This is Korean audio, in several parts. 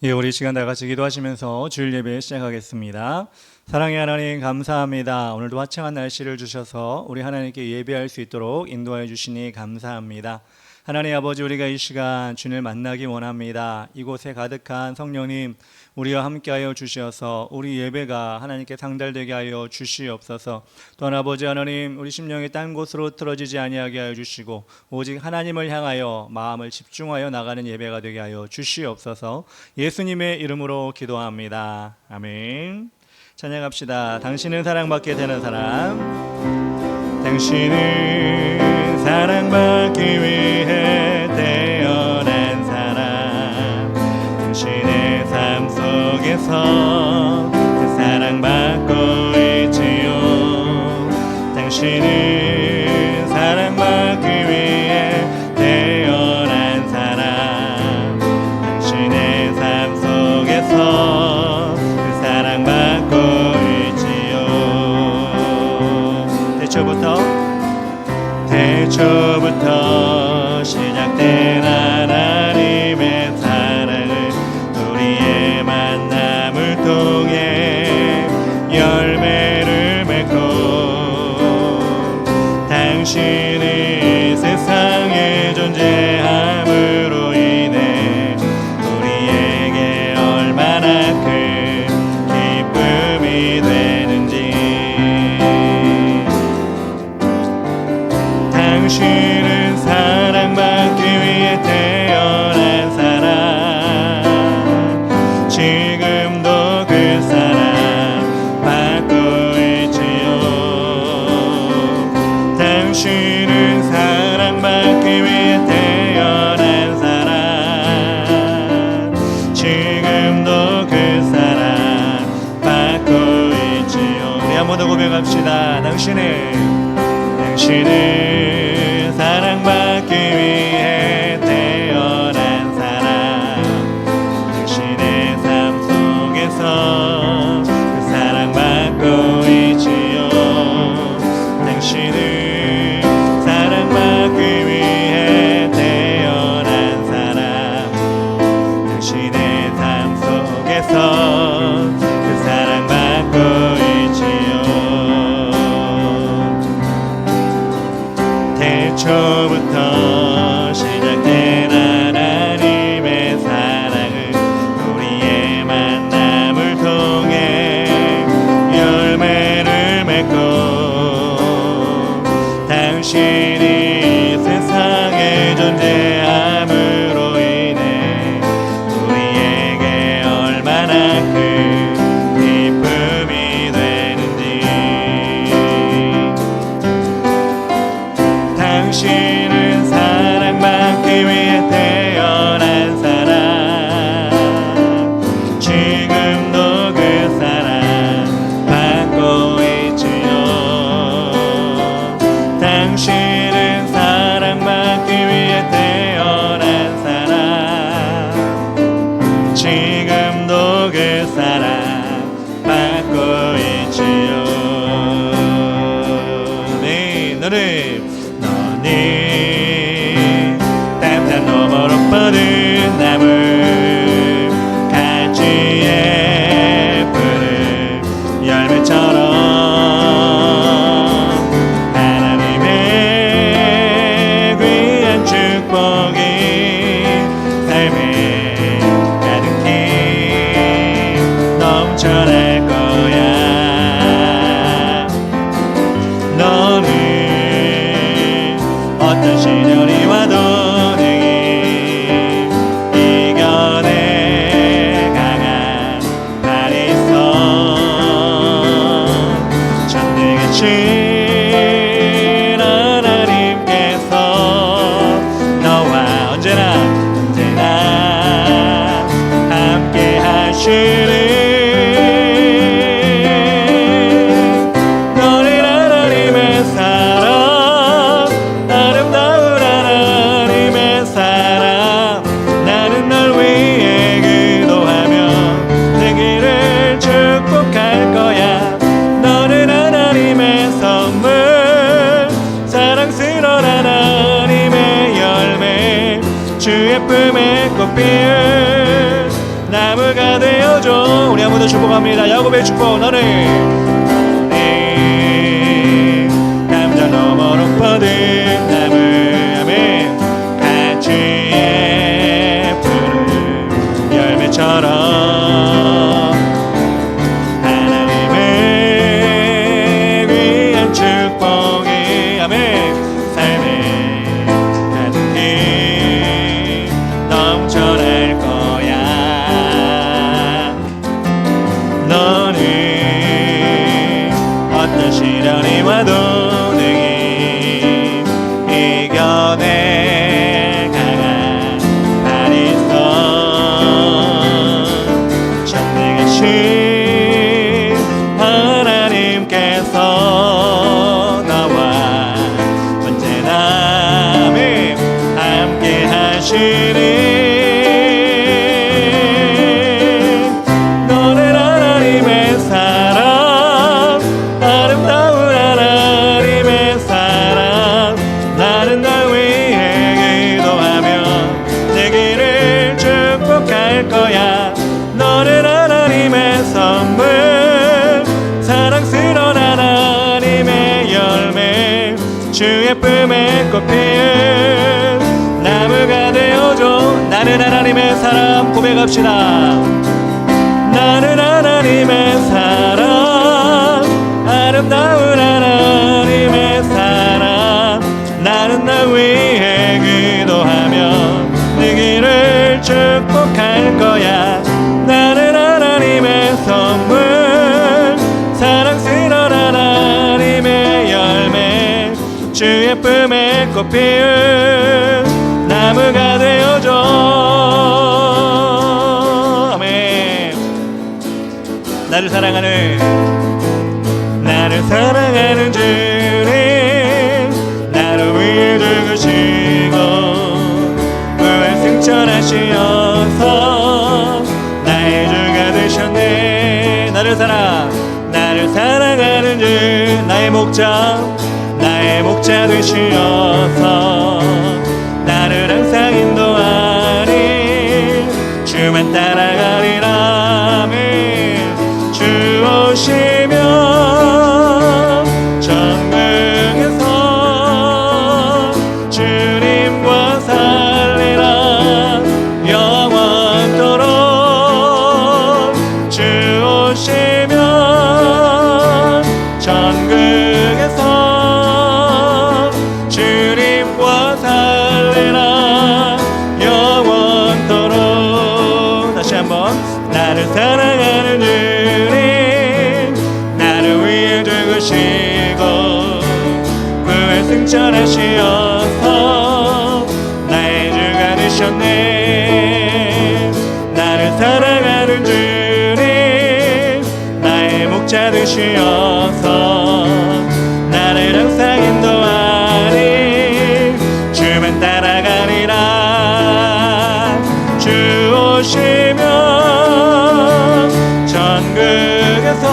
예, 우리 시간 다 같이 기도하시면서 주일 예배 시작하겠습니다. 사랑의 하나님 감사합니다. 오늘도 화창한 날씨를 주셔서 우리 하나님께 예배할 수 있도록 인도하여 주시니 감사합니다. 하나님 아버지, 우리가 이 시간 주님을 만나기 원합니다. 이곳에 가득한 성령님, 우리와 함께하여 주셔서 우리 예배가 하나님께 상달되게 하여 주시옵소서. 또한 아버지 하나님, 우리 심령이 딴 곳으로 틀어지지 아니하게 하여 주시고 오직 하나님을 향하여 마음을 집중하여 나가는 예배가 되게 하여 주시옵소서. 예수님의 이름으로 기도합니다. 아멘. 찬양합시다. 당신은 사랑받게 되는 사람. 당신은 사랑받기 위해 태어난 사람. 당신의 삶 속에서 그 사랑받고 있지요. 당신은 사랑받기 위해 태어난 사람. 당신의 삶 속에서 그 사랑받고 있지요. 태초부터 시작된 하나님의 사랑을 우리의 만남을 통해 열매를 맺고 당신이 세상에 존재함으로 인해 우리에게 얼마나 큰 기쁨이 되는지. 당신은 사랑받기 위해 태어난 사람. 지금도 그 사랑 받고 있지요. 당신은 사랑받기 위해 태어난 사람. 지금도 그 사랑 받고 있지요. 우리 한 번 더 고백합시다. 당신은 사랑받기 위해 태어난 사람. 당신의 삶 속에서 그 사랑받고 있지요. 당신은 사랑받기 위해 태어난 사람. 당신의 삶 속에서 그 사랑받고 있지요. 태초부터 시작된 하나님의 사랑은 우리의 만남을 통해 열매를 맺고 당신이 세상에 존재함으로 인해 우리에게 얼마나 큰 기쁨이 되는지. 당신은 사랑받기 위해 태어난 사람. 지금도 그 사랑 받고 있지요. 당신은 사랑받기 위해 태어난 사람. 지금도 그 사랑 받고 있지요. 네, 너를 땀찬 너머로 뻗은 나물 가지에 푸른 열매처럼 하나님의 귀한 축복이 삶에 가득히 넘쳐날 거야. 너는 어떤 시련이 와도 능히 이겨내 강한 발이 있어. 전능하신 하나님께서 너와 언제나 함께 하시는 주의 품에 꽃피운 나무 더 축복합니다. 야곱의 축복. 너는 네 남자 너머로 뻗은 나무 아멘 가지에 푸른 열매처럼 하나님을 위한 축복이 아멘 삶에 가득히 넘쳐날 거야. 너는 어떤 시련이 와도 능히 이겨낼 강한 날이 있어. 전능하신 하나님께서 나와 언제나 함께 하시니 너는 하나님의 사랑 아름다운 하나님의 사랑 나는 널 위해 기도하며 내 길을 축복할 거야. 너는 하나님의 선물 사랑스러운 하나님의 열매 주 예쁨의 꽃 피운 나무가 되어줘. 나는 하나님의 사랑 고백합시다. 나는 하나님의 사랑 아름다운 하나님의 사랑 나는 날 위해 기도하며 네 길을 축복할 거야. 나는 하나님의 선물 사랑스러운 하나님의 열매 주 예쁨의 꽃 피운 나무가 되어줘. 아멘. 나를 사랑하는 주님 나를 위해 죽으시고 부활 승천하시어서 나의 주가 되셨네. 나를 사랑하는 주 나의 목자 되시어서 나를 항상 인도하니 주만 따라가리라. 아멘. 주 오시면 천국에서 주님과 살리라 영원토록. 주 오시면 천국에서 주님과 살리라 영원토록. 다시 한번. 나를 사랑하는 주님 나를 위해 죽으시고 부활 승천하시어서 나의 주가 되셨네. 나를 사랑하는 주님 나의 목자 되시어서 나를 항상 인도하니 주만 따라가리라. 주 오시면 천국에서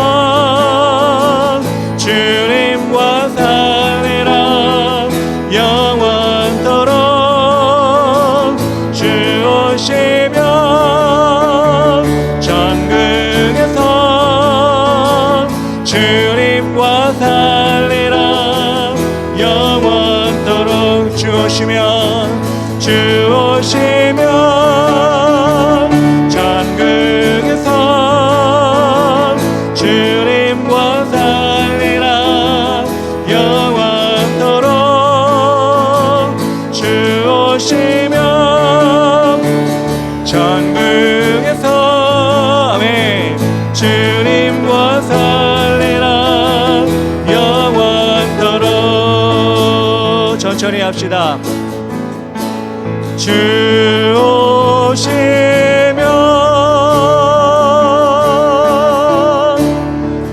주님과 살리라 영원토록. 주 오시면 천국에서 주님과 살리라 영원토록. 주 오시면 천국에서 주님과 살리라 영원토록. 주 오시면 천국에서 아멘 주님과 살리라 영원토록. 천천히 합시다. 주 오시면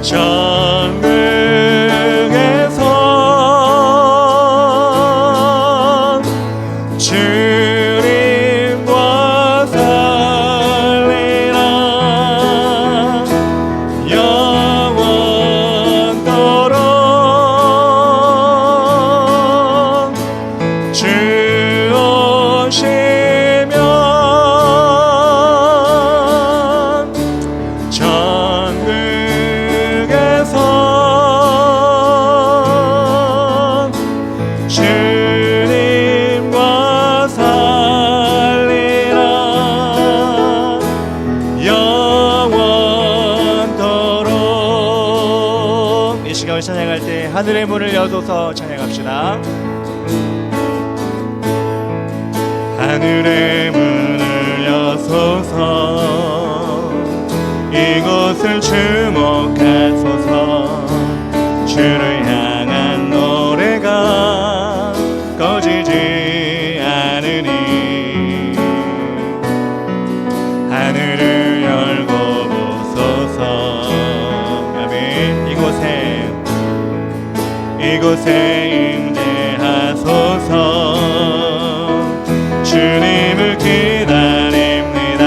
천국에서 주님과 살리라 영원토록. 주 하나님을 찬양할 때 하늘의 문을 여소서 찬양합시다. 하늘의 문을 여소서 이곳을 주목하소서 주를 향한 노래가 꺼지지 않으니 하늘을 열고 보소서. 아멘. 이곳에 임재하소서 주님을 기다립니다.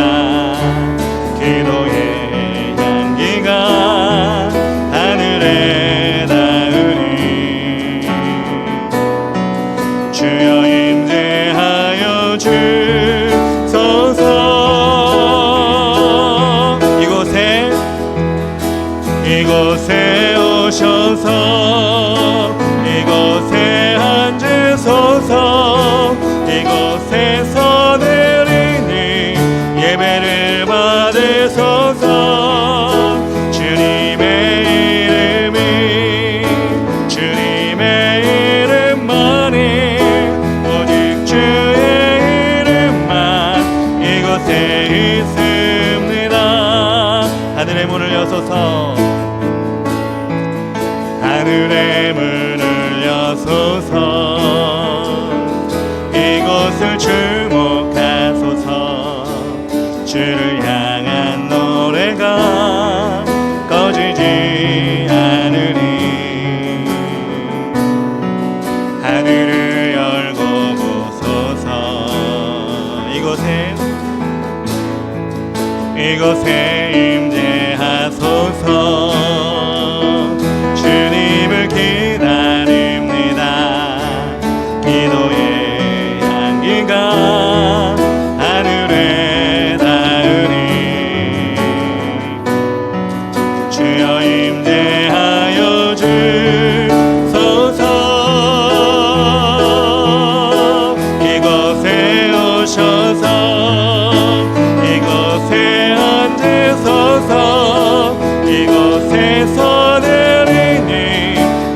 기도의 향기가 하늘에 닿으니 주여 임재하여 주소서. 이곳에 오셔서 이곳에 앉으소서. 이곳에서 드리니 예배를 받으소서. 주님의 이름만이 오직 주의 이름만 이곳에 있습니다. 하늘의 문을 여소서 하늘의 문을 여소서 이곳을 주목하소서 주를 향한 노래가 꺼지지 않으니 하늘을 열고 보소서. 이곳에 임재하소서 주님을 기다립니다. 기도의 향기가 하늘에 닿으니 주여 임재하여 주소서. 이곳에 오셔서 이곳에 앉으소서. 이곳에서 드리니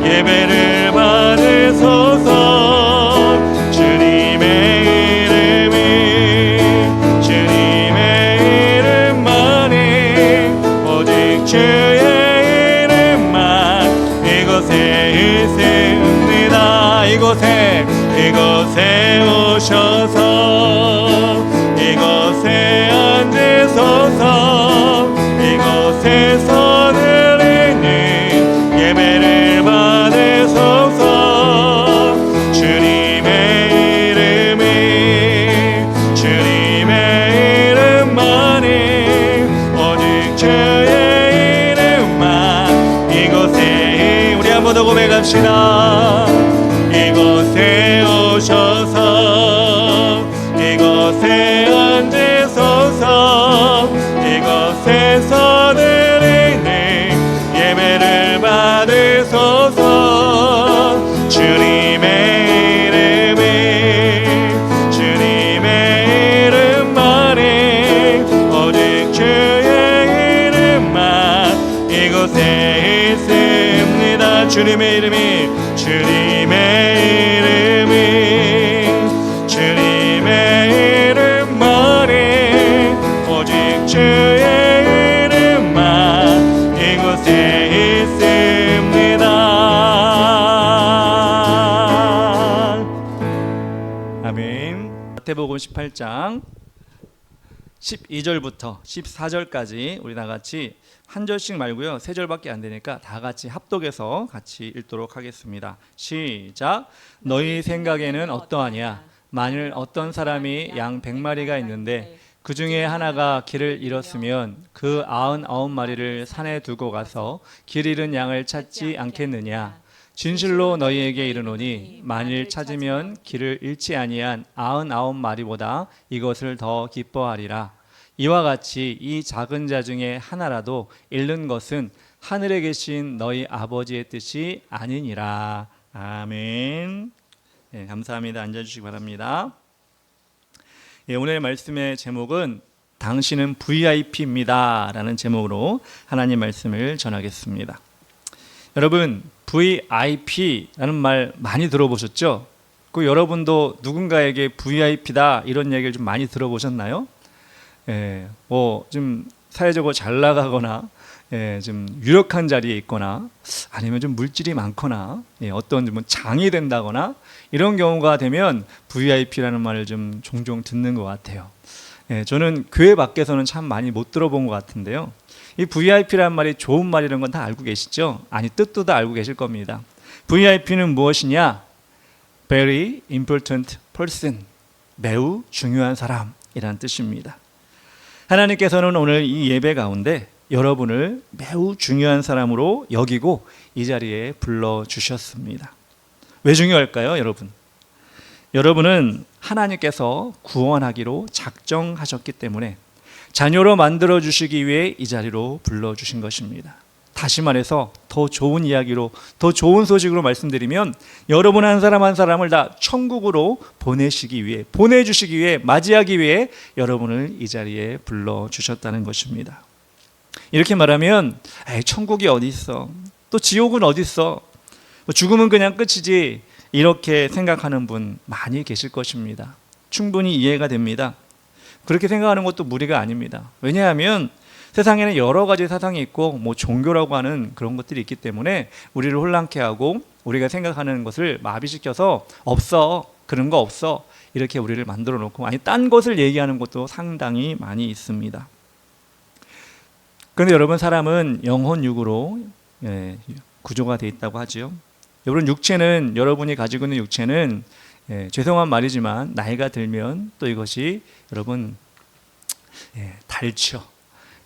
예배를 받으소서. 주님의 이름만이 오직 주의 이름만 이곳에 있습니다. 이곳에 오셔서 이곳에 앉으소서. 이곳에서 드리니 예배를 받으소서. 주님의 이름만이 오직 주의 이름만 이곳에 우리 한 번 더 고백합시다. 이곳에 오셔서 이곳에 앉으소서. 이곳에서 드리니 예배를 받으소서. 주님의 이름만이 오직 주의 이름만 이곳에 있습니다. 주님의 이름만이 오직 주의 이름만 이곳에 있습니다. 아멘. 마태복음 18장 12절부터 14절까지 우리 다 같이 한 절씩 말고요. 세 절밖에 안 되니까 다 같이 합독해서 같이 읽도록 하겠습니다. 시작. 너희 생각에는 어떠하냐? 만일 어떤 사람이 양 100마리가 있는데 그 중에 하나가 길을 잃었으면 그 99마리를 산에 두고 가서 길 잃은 양을 찾지 않겠느냐? 진실로 너희에게 이르노니 만일 찾으면 길을 잃지 아니한 99마리보다 이것을 더 기뻐하리라. 이와 같이 이 작은 자 중에 하나라도 잃는 것은 하늘에 계신 너희 아버지의 뜻이 아니니라. 아멘. 네, 감사합니다. 앉아주시기 바랍니다. 예, 오늘 말씀의 제목은 당신은 VIP입니다 라는 제목으로 하나님 말씀을 전하겠습니다. 여러분 VIP라는 말 많이 들어보셨죠? 그 여러분도 누군가에게 VIP다 이런 얘기를 좀 많이 들어보셨나요? 좀 사회적으로 잘 나가거나 좀 유력한 자리에 있거나 아니면 좀 물질이 많거나 어떤 좀 장이 된다거나 이런 경우가 되면 VIP라는 말을 좀 종종 듣는 것 같아요. 저는 교회 밖에서는 참 많이 못 들어본 것 같은데요. 이 VIP라는 말이 좋은 말이라는 건 다 알고 계시죠? 아니 뜻도 다 알고 계실 겁니다. VIP는 무엇이냐? Very important person, 매우 중요한 사람이라는 뜻입니다. 하나님께서는 오늘 이 예배 가운데 여러분을 매우 중요한 사람으로 여기고 이 자리에 불러주셨습니다. 왜 중요할까요, 여러분? 여러분은 하나님께서 구원하기로 작정하셨기 때문에 자녀로 만들어주시기 위해 이 자리로 불러주신 것입니다. 다시 말해서 더 좋은 이야기로, 더 좋은 소식으로 말씀드리면 여러분 한 사람 한 사람을 다 천국으로 보내주시기 위해, 맞이하기 위해 여러분을 이 자리에 불러주셨다는 것입니다. 이렇게 말하면 천국이 어디 있어? 또 지옥은 어디 있어? 죽으면 그냥 끝이지, 이렇게 생각하는 분 많이 계실 것입니다. 충분히 이해가 됩니다. 그렇게 생각하는 것도 무리가 아닙니다. 왜냐하면 세상에는 여러 가지 사상이 있고 종교라고 하는 그런 것들이 있기 때문에 우리를 혼란케 하고 우리가 생각하는 것을 마비시켜서 없어, 그런 거 없어, 이렇게 우리를 만들어 놓고 딴 것을 얘기하는 것도 상당히 많이 있습니다. 그런데 여러분, 사람은 영혼 육으로 구조가 되어 있다고 하지요. 여러분, 육체는, 여러분이 가지고 있는 육체는 죄송한 말이지만 나이가 들면 또 이것이 여러분 닳죠.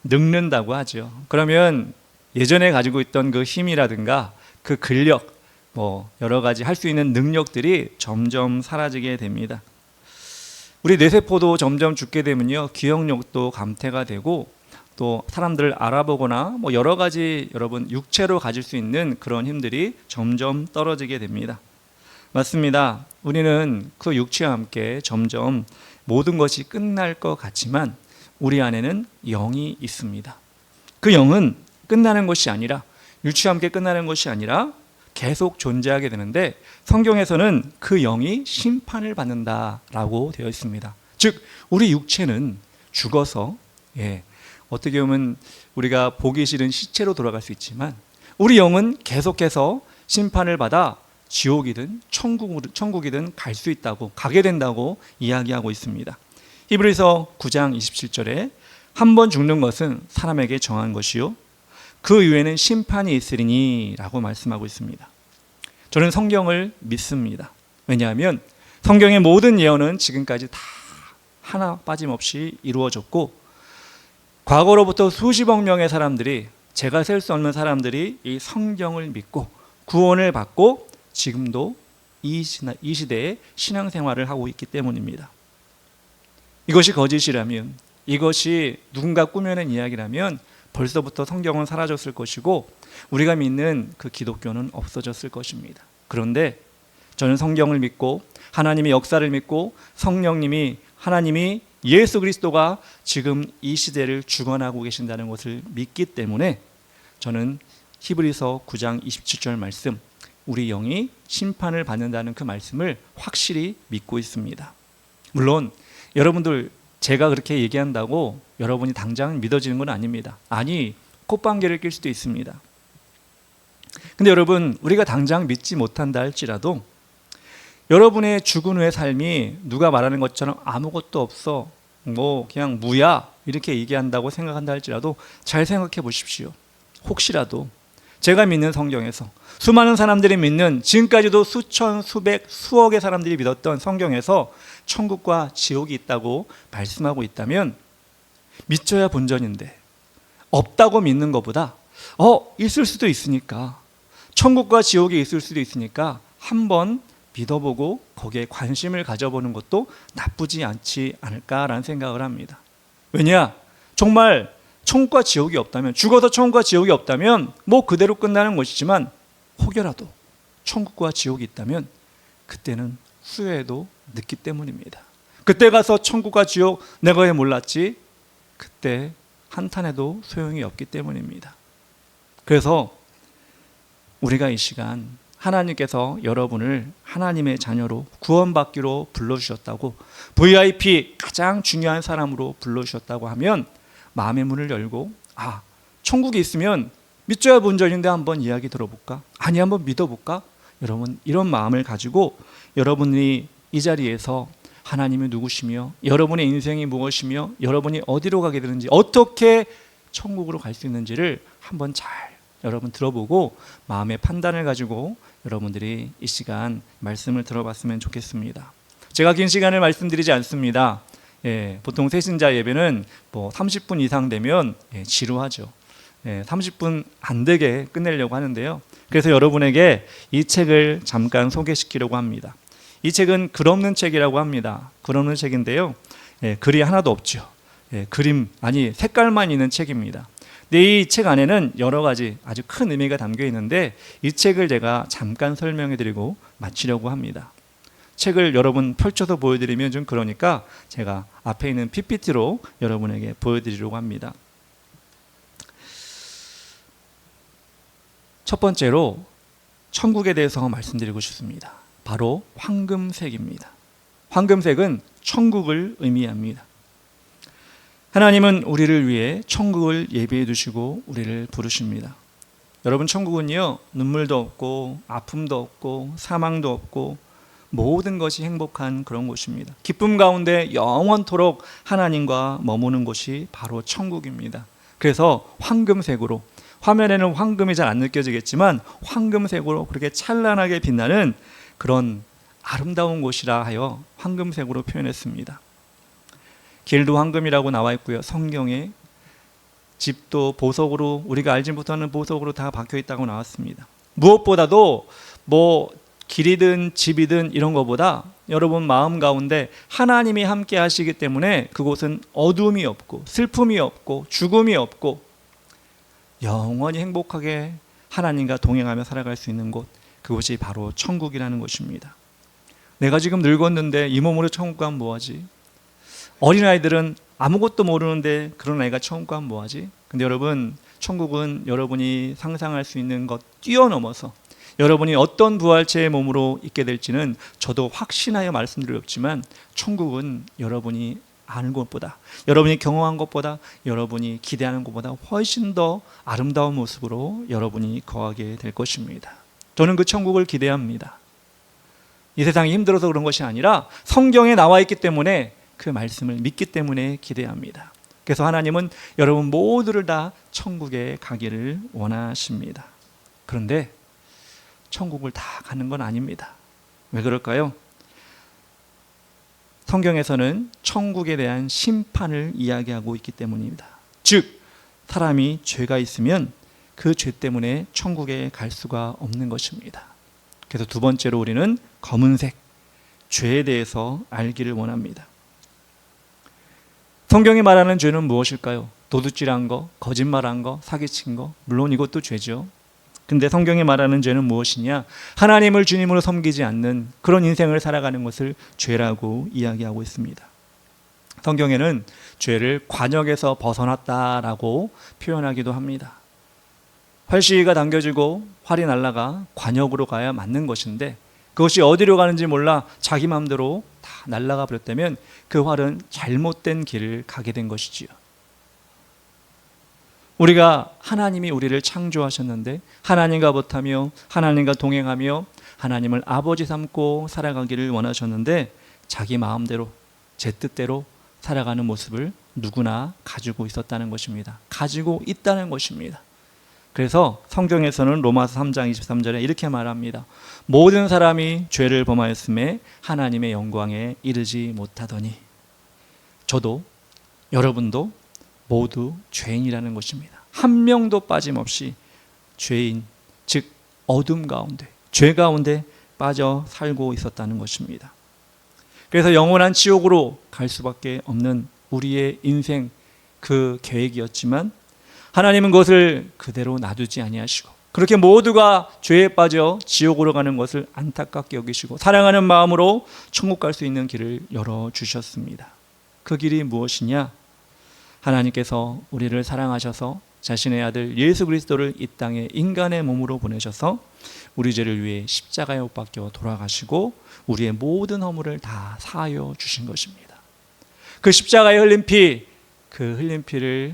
늙는다고 하죠. 그러면 예전에 가지고 있던 그 힘이라든가 그 근력, 여러 가지 할 수 있는 능력들이 점점 사라지게 됩니다. 우리 뇌세포도 점점 죽게 되면요, 기억력도 감퇴가 되고 또 사람들을 알아보거나 여러 가지 여러분 육체로 가질 수 있는 그런 힘들이 점점 떨어지게 됩니다. 맞습니다. 우리는 그 육체와 함께 점점 모든 것이 끝날 것 같지만 우리 안에는 영이 있습니다. 그 영은 끝나는 것이 아니라, 육체와 함께 끝나는 것이 아니라 계속 존재하게 되는데 성경에서는 그 영이 심판을 받는다라고 되어 있습니다. 즉 우리 육체는 죽어서 어떻게 보면 우리가 보기 싫은 시체로 돌아갈 수 있지만 우리 영은 계속해서 심판을 받아 지옥이든 천국이든 갈 수 있다고, 가게 된다고 이야기하고 있습니다. 히브리서 9장 27절에 한 번 죽는 것은 사람에게 정한 것이요 그 이후에는 심판이 있으리니 라고 말씀하고 있습니다. 저는 성경을 믿습니다. 왜냐하면 성경의 모든 예언은 지금까지 다 하나 빠짐없이 이루어졌고 과거로부터 수십억 명의 사람들이, 제가 셀 수 없는 사람들이 이 성경을 믿고 구원을 받고 지금도 이 시대에 신앙생활을 하고 있기 때문입니다. 이것이 거짓이라면, 이것이 누군가 꾸며낸 이야기라면 벌써부터 성경은 사라졌을 것이고 우리가 믿는 그 기독교는 없어졌을 것입니다. 그런데 저는 성경을 믿고 하나님의 역사를 믿고 성령님이, 하나님이, 예수 그리스도가 지금 이 시대를 주관하고 계신다는 것을 믿기 때문에 저는 히브리서 9장 27절 말씀, 우리 영이 심판을 받는다는 그 말씀을 확실히 믿고 있습니다. 물론 여러분들, 제가 그렇게 얘기한다고 여러분이 당장 믿어지는 건 아닙니다. 아니, 콧방귀를 낄 수도 있습니다. 근데 여러분, 우리가 당장 믿지 못한다 할지라도 여러분의 죽은 후의 삶이 누가 말하는 것처럼 아무것도 없어, 그냥 무야, 이렇게 얘기한다고 생각한다 할지라도 잘 생각해 보십시오. 혹시라도 제가 믿는 성경에서, 수많은 사람들이 믿는, 지금까지도 수천, 수백, 수억의 사람들이 믿었던 성경에서 천국과 지옥이 있다고 말씀하고 있다면 믿져야 본전인데, 없다고 믿는 것보다 있을 수도 있으니까, 천국과 지옥이 있을 수도 있으니까 한번 믿어보고 거기에 관심을 가져보는 것도 나쁘지 않지 않을까라는 생각을 합니다. 왜냐? 정말 천국과 지옥이 없다면, 죽어서 천국과 지옥이 없다면 그대로 끝나는 것이지만 혹여라도 천국과 지옥이 있다면 그때는 후회도 늦기 때문입니다. 그때 가서 천국과 지옥 내가 왜 몰랐지? 그때 한탄해도 소용이 없기 때문입니다. 그래서 우리가 이 시간 하나님께서 여러분을 하나님의 자녀로 구원받기로 불러주셨다고, VIP 가장 중요한 사람으로 불러주셨다고 하면 마음의 문을 열고, 천국이 있으면 믿져야 본전인데 한번 이야기 들어볼까? 아니, 한번 믿어볼까? 여러분, 이런 마음을 가지고 여러분이 이 자리에서 하나님이 누구시며 여러분의 인생이 무엇이며 여러분이 어디로 가게 되는지, 어떻게 천국으로 갈 수 있는지를 한번 잘 여러분 들어보고 마음의 판단을 가지고 여러분들이 이 시간 말씀을 들어봤으면 좋겠습니다. 제가 긴 시간을 말씀드리지 않습니다. 보통 새신자 예배는 30분 이상 되면 지루하죠. 30분 안 되게 끝내려고 하는데요. 그래서 여러분에게 이 책을 잠깐 소개시키려고 합니다. 이 책은 글 없는 책이라고 합니다. 글 없는 책인데요. 글이 하나도 없죠. 색깔만 있는 책입니다. 근데 이 책 안에는 여러 가지 아주 큰 의미가 담겨 있는데 이 책을 제가 잠깐 설명해 드리고 마치려고 합니다. 책을 여러분 펼쳐서 보여드리면 좀 그러니까 제가 앞에 있는 PPT로 여러분에게 보여드리려고 합니다. 첫 번째로 천국에 대해서 말씀드리고 싶습니다. 바로 황금색입니다. 황금색은 천국을 의미합니다. 하나님은 우리를 위해 천국을 예비해 두시고 우리를 부르십니다. 여러분, 천국은요, 눈물도 없고 아픔도 없고 사망도 없고 모든 것이 행복한 그런 곳입니다. 기쁨 가운데 영원토록 하나님과 머무는 곳이 바로 천국입니다. 그래서 황금색으로, 화면에는 황금이 잘 안 느껴지겠지만 황금색으로 그렇게 찬란하게 빛나는 그런 아름다운 곳이라 하여 황금색으로 표현했습니다. 길도 황금이라고 나와 있고요. 성경에 집도 보석으로, 우리가 알지 못하는 보석으로 다 박혀 있다고 나왔습니다. 무엇보다도 길이든 집이든 이런 것보다 여러분 마음 가운데 하나님이 함께 하시기 때문에 그곳은 어둠이 없고 슬픔이 없고 죽음이 없고 영원히 행복하게 하나님과 동행하며 살아갈 수 있는 곳, 그곳이 바로 천국이라는 것입니다. 내가 지금 늙었는데 이 몸으로 천국 가면 뭐하지? 어린아이들은 아무것도 모르는데 그런 아이가 천국 가면 뭐하지? 근데 여러분, 천국은 여러분이 상상할 수 있는 것 뛰어넘어서 여러분이 어떤 부활체의 몸으로 있게 될지는 저도 확신하여 말씀드렸지만 천국은 여러분이 아는 것보다, 여러분이 경험한 것보다, 여러분이 기대하는 것보다 훨씬 더 아름다운 모습으로 여러분이 거하게 될 것입니다. 저는 그 천국을 기대합니다. 이 세상이 힘들어서 그런 것이 아니라 성경에 나와 있기 때문에, 그 말씀을 믿기 때문에 기대합니다. 그래서 하나님은 여러분 모두를 다 천국에 가기를 원하십니다. 그런데 천국을 다 가는 건 아닙니다. 왜 그럴까요? 성경에서는 천국에 대한 심판을 이야기하고 있기 때문입니다. 즉, 사람이 죄가 있으면 그 죄 때문에 천국에 갈 수가 없는 것입니다. 그래서 두 번째로 우리는 검은색, 죄에 대해서 알기를 원합니다. 성경이 말하는 죄는 무엇일까요? 도둑질한 거, 거짓말한 거, 사기친 거, 물론 이것도 죄죠. 근데 성경이 말하는 죄는 무엇이냐? 하나님을 주님으로 섬기지 않는 그런 인생을 살아가는 것을 죄라고 이야기하고 있습니다. 성경에는 죄를 관역에서 벗어났다라고 표현하기도 합니다. 활시위가 당겨지고 활이 날아가 관역으로 가야 맞는 것인데 그것이 어디로 가는지 몰라 자기 마음대로 다 날아가 버렸다면 그 활은 잘못된 길을 가게 된 것이지요. 우리가, 하나님이 우리를 창조하셨는데 하나님과 못하며 하나님과 동행하며 하나님을 아버지 삼고 살아가기를 원하셨는데 자기 마음대로, 제 뜻대로 살아가는 모습을 누구나 가지고 있었다는 것입니다. 가지고 있다는 것입니다. 그래서 성경에서는 로마서 3장 23절에 이렇게 말합니다. 모든 사람이 죄를 범하였음에 하나님의 영광에 이르지 못하더니, 저도 여러분도 모두 죄인이라는 것입니다. 한 명도 빠짐없이 죄인, 즉 어둠 가운데, 죄 가운데 빠져 살고 있었다는 것입니다. 그래서 영원한 지옥으로 갈 수밖에 없는 우리의 인생, 그 계획이었지만 하나님은 그것을 그대로 놔두지 아니하시고 그렇게 모두가 죄에 빠져 지옥으로 가는 것을 안타깝게 여기시고 사랑하는 마음으로 천국 갈 수 있는 길을 열어주셨습니다. 그 길이 무엇이냐? 하나님께서 우리를 사랑하셔서 자신의 아들 예수 그리스도를 이 땅에 인간의 몸으로 보내셔서 우리 죄를 위해 십자가에 못 박혀 돌아가시고 우리의 모든 허물을 다 사하여 주신 것입니다. 그 십자가에 흘린 피, 그 흘린 피를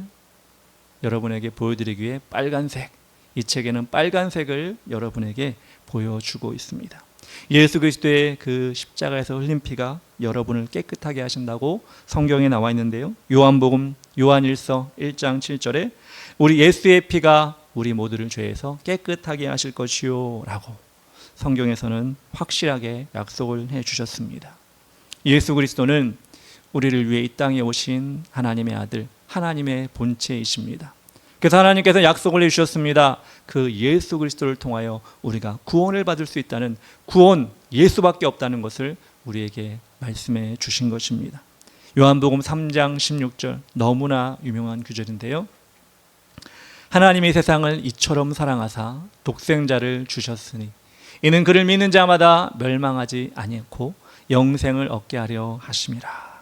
여러분에게 보여드리기 위해 빨간색, 이 책에는 빨간색을 여러분에게 보여주고 있습니다. 예수 그리스도의 그 십자가에서 흘린 피가 여러분을 깨끗하게 하신다고 성경에 나와 있는데요. 요한복음 요한일서 1장 7절에 우리 예수의 피가 우리 모두를 죄에서 깨끗하게 하실 것이요 라고 성경에서는 확실하게 약속을 해주셨습니다. 예수 그리스도는 우리를 위해 이 땅에 오신 하나님의 아들, 하나님의 본체이십니다. 그래서 하나님께서 약속을 해주셨습니다. 그 예수 그리스도를 통하여 우리가 구원을 받을 수 있다는, 구원 예수밖에 없다는 것을 우리에게 말씀해 주신 것입니다. 요한복음 3장 16절, 너무나 유명한 구절인데요. 하나님이 세상을 이처럼 사랑하사 독생자를 주셨으니 이는 그를 믿는 자마다 멸망하지 아니하고 영생을 얻게 하려 하심이라.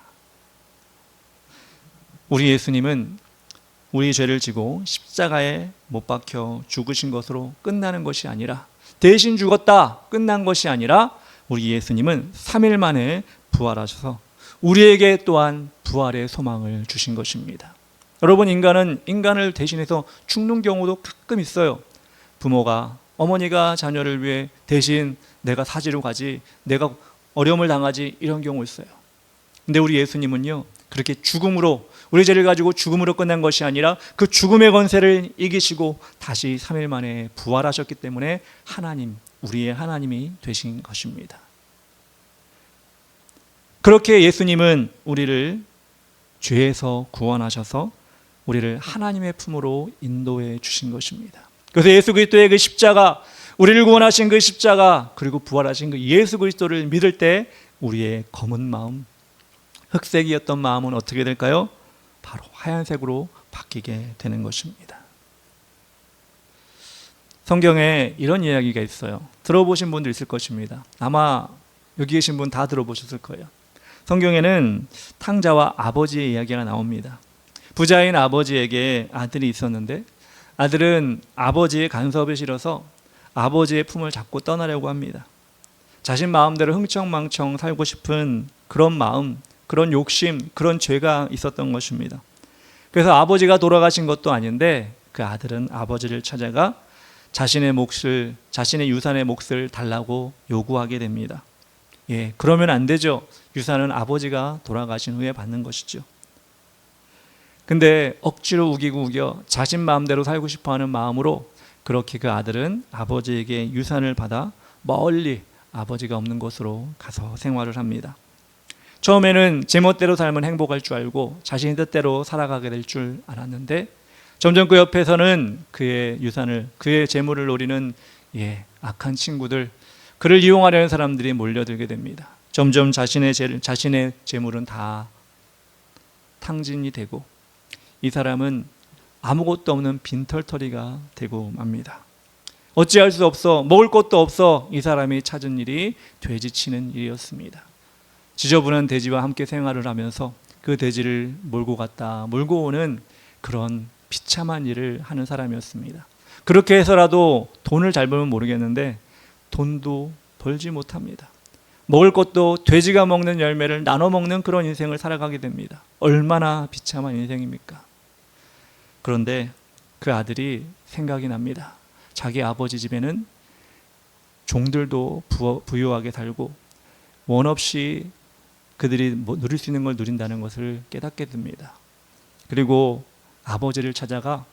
우리 예수님은 우리 죄를 지고 십자가에 못 박혀 죽으신 것으로 끝나는 것이 아니라, 대신 죽었다 끝난 것이 아니라 우리 예수님은 3일 만에 부활하셔서 우리에게 또한 부활의 소망을 주신 것입니다. 여러분, 인간은 인간을 대신해서 죽는 경우도 가끔 있어요. 부모가, 어머니가 자녀를 위해 대신 내가 사지로 가지, 내가 어려움을 당하지, 이런 경우 있어요. 근데 우리 예수님은요, 그렇게 죽음으로, 우리 죄를 가지고 죽음으로 끝난 것이 아니라 그 죽음의 권세를 이기시고 다시 3일 만에 부활하셨기 때문에 하나님, 우리의 하나님이 되신 것입니다. 그렇게 예수님은 우리를 죄에서 구원하셔서 우리를 하나님의 품으로 인도해 주신 것입니다. 그래서 예수 그리스도의 그 십자가, 우리를 구원하신 그 십자가, 그리고 부활하신 그 예수 그리스도를 믿을 때 우리의 검은 마음, 흑색이었던 마음은 어떻게 될까요? 바로 하얀색으로 바뀌게 되는 것입니다. 성경에 이런 이야기가 있어요. 들어보신 분들 있을 것입니다. 아마 여기 계신 분 다 들어보셨을 거예요. 성경에는 탕자와 아버지의 이야기가 나옵니다. 부자인 아버지에게 아들이 있었는데 아들은 아버지의 간섭에 싫어서 아버지의 품을 잡고 떠나려고 합니다. 자신 마음대로 흥청망청 살고 싶은 그런 마음, 그런 욕심, 그런 죄가 있었던 것입니다. 그래서 아버지가 돌아가신 것도 아닌데 그 아들은 아버지를 찾아가 자신의 몫을, 자신의 유산의 몫을 달라고 요구하게 됩니다. 그러면 안 되죠. 유산은 아버지가 돌아가신 후에 받는 것이죠. 근데 억지로 우기고 우겨 자신 마음대로 살고 싶어하는 마음으로 그렇게 그 아들은 아버지에게 유산을 받아 멀리 아버지가 없는 곳으로 가서 생활을 합니다. 처음에는 제멋대로 살면 행복할 줄 알고 자신의 뜻대로 살아가게 될 줄 알았는데 점점 그 옆에서는 그의 유산을, 그의 재물을 노리는 악한 친구들, 그를 이용하려는 사람들이 몰려들게 됩니다. 점점 자신의 재물은 다 탕진이 되고 이 사람은 아무것도 없는 빈털터리가 되고 맙니다. 어찌할 수 없어, 먹을 것도 없어 이 사람이 찾은 일이 돼지치는 일이었습니다. 지저분한 돼지와 함께 생활을 하면서 그 돼지를 몰고 갔다 몰고 오는 그런 비참한 일을 하는 사람이었습니다. 그렇게 해서라도 돈을 잘 벌면 모르겠는데 돈도 벌지 못합니다. 먹을 것도 돼지가 먹는 열매를 나눠 먹는 그런 인생을 살아가게 됩니다. 얼마나 비참한 인생입니까? 그런데 그 아들이 생각이 납니다. 자기 아버지 집에는 종들도 부유하게 살고 원 없이 그들이 누릴 수 있는 걸 누린다는 것을 깨닫게 됩니다. 그리고 아버지를 찾아가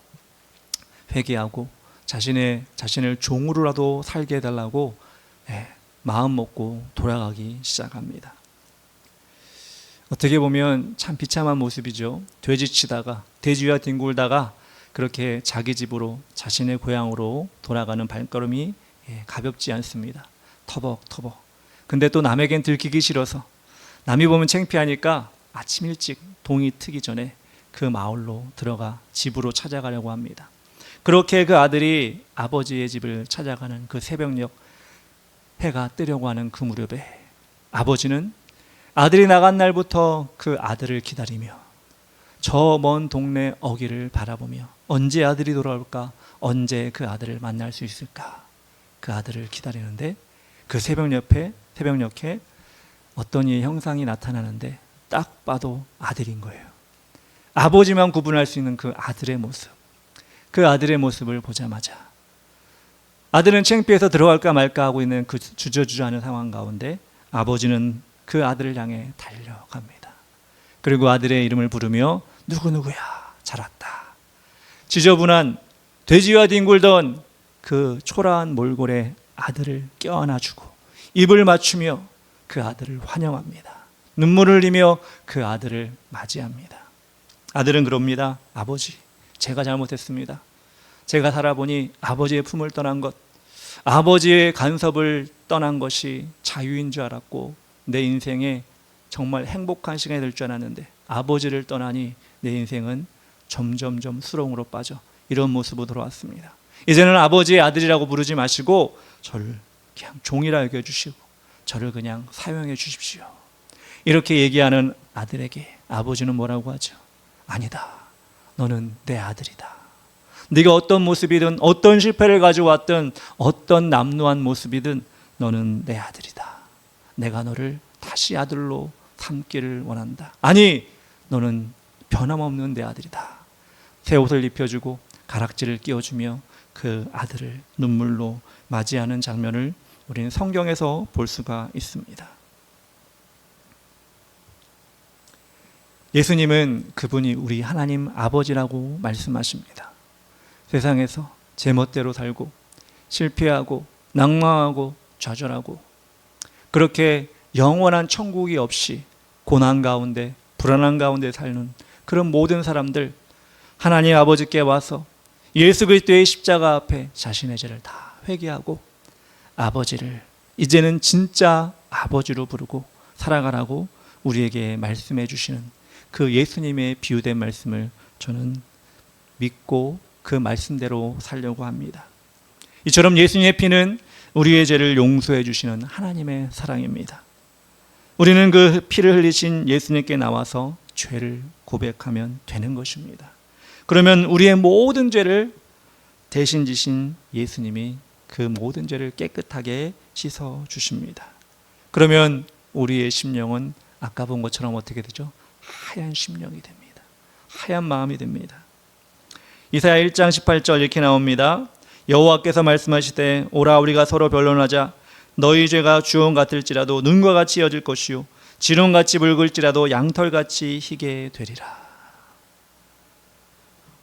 회개하고 자신을 종으로라도 살게 해달라고 마음 먹고 돌아가기 시작합니다. 어떻게 보면 참 비참한 모습이죠. 돼지치다가, 돼지와 뒹굴다가 그렇게 자기 집으로, 자신의 고향으로 돌아가는 발걸음이 가볍지 않습니다. 터벅터벅. 근데 또 남에겐 들키기 싫어서, 남이 보면 창피하니까 아침 일찍 동이 트기 전에 그 마을로 들어가 집으로 찾아가려고 합니다. 그렇게 그 아들이 아버지의 집을 찾아가는 그 새벽녘, 해가 뜨려고 하는 그 무렵에 아버지는 아들이 나간 날부터 그 아들을 기다리며 저 먼 동네 어귀를 바라보며 언제 아들이 돌아올까? 언제 그 아들을 만날 수 있을까? 그 아들을 기다리는데 그 새벽녘에 어떤 이의 형상이 나타나는데 딱 봐도 아들인 거예요. 아버지만 구분할 수 있는 그 아들의 모습. 그 아들의 모습을 보자마자 아들은 창피해서 들어갈까 말까 하고 있는 그 주저주저하는 상황 가운데 아버지는 그 아들을 향해 달려갑니다. 그리고 아들의 이름을 부르며 누구누구야 잘 왔다. 지저분한 돼지와 뒹굴던 그 초라한 몰골에 아들을 껴안아주고 입을 맞추며 그 아들을 환영합니다. 눈물을 흘리며 그 아들을 맞이합니다. 아들은 그럽니다. 아버지, 제가 잘못했습니다. 제가 살아보니 아버지의 품을 떠난 것, 아버지의 간섭을 떠난 것이 자유인 줄 알았고 내 인생에 정말 행복한 시간이 될 줄 알았는데 아버지를 떠나니 내 인생은 점점점 수렁으로 빠져 이런 모습으로 돌아왔습니다. 이제는 아버지의 아들이라고 부르지 마시고 저를 그냥 종이라 여겨주시고 저를 그냥 사용해 주십시오. 이렇게 얘기하는 아들에게 아버지는 뭐라고 하죠? 아니다. 너는 내 아들이다. 네가 어떤 모습이든 어떤 실패를 가져왔든 어떤 남루한 모습이든 너는 내 아들이다. 내가 너를 다시 아들로 삼기를 원한다. 아니, 너는 변함없는 내 아들이다. 새 옷을 입혀주고 가락지를 끼워주며 그 아들을 눈물로 맞이하는 장면을 우리는 성경에서 볼 수가 있습니다. 예수님은 그분이 우리 하나님 아버지라고 말씀하십니다. 세상에서 제멋대로 살고 실패하고 낭망하고 좌절하고 그렇게 영원한 천국이 없이 고난 가운데 불안한 가운데 사는 그런 모든 사람들, 하나님 아버지께 와서 예수 그리스도의 십자가 앞에 자신의 죄를 다 회개하고 아버지를 이제는 진짜 아버지로 부르고 살아가라고 우리에게 말씀해 주시는 그 예수님의 비유된 말씀을 저는 믿고 그 말씀대로 살려고 합니다. 이처럼 예수님의 피는 우리의 죄를 용서해 주시는 하나님의 사랑입니다. 우리는 그 피를 흘리신 예수님께 나와서 죄를 고백하면 되는 것입니다. 그러면 우리의 모든 죄를 대신 지신 예수님이 그 모든 죄를 깨끗하게 씻어 주십니다. 그러면 우리의 심령은 아까 본 것처럼 어떻게 되죠? 하얀 심령이 됩니다. 하얀 마음이 됩니다. 이사야 1장 18절 이렇게 나옵니다. 여호와께서 말씀하시되 오라 우리가 서로 변론하자. 너희 죄가 주홍 같을지라도 눈과 같이 여질 것이요 지롱같이 붉을지라도 양털같이 희게 되리라.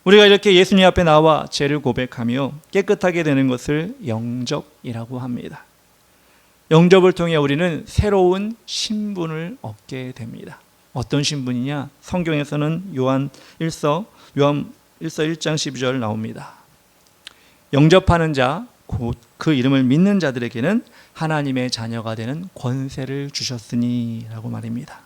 우리가 이렇게 예수님 앞에 나와 죄를 고백하며 깨끗하게 되는 것을 영접이라고 합니다. 영접을 통해 우리는 새로운 신분을 얻게 됩니다. 어떤 신분이냐? 성경에서는 요한 1서 1장 12절 나옵니다. 영접하는 자, 곧 그 이름을 믿는 자들에게는 하나님의 자녀가 되는 권세를 주셨으니 라고 말입니다.